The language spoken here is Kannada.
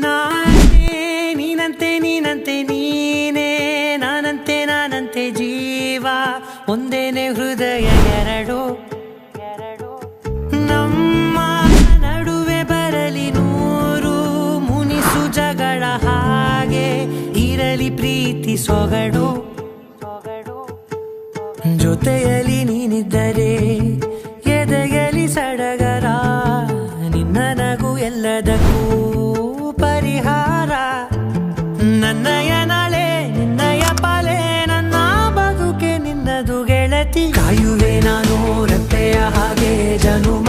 ನಾನೇ ನೀನಂತೆ ನೀನಂತೆ ನೀನೇ ನಾನಂತೆ ನಾನಂತೆ ಜೀವ ಒಂದೇನೆ ಹೃದಯ ಎರಡು ನಮ್ಮ ನಡುವೆ ಬರಲಿ ನೂರು ಮುನಿಸು ಜಗಳ ಹಾಗೆ ಇರಲಿ ಪ್ರೀತಿ ಸೊಗಡು ಜೊತೆಯಲ್ಲಿ ನೀನಿದ್ದರೆ ಎದೆಯಲಿ ಸಡಗರ ನಿನ್ನ ನಗು ಎಲ್ಲದಕ್ಕೂ ಪರಿಹಾರ ನನ್ನಯ ನಾಳೆ ನಿನ್ನಯ ಪಾಲೆ ನನ್ನ ಬದುಕೆ ನಿನ್ನದು ಗೆಳತಿ ಕಾಯುವೆ ನಾನು ರೆಪ್ಪೆಯ ಹಾಗೆ ಜನುಮ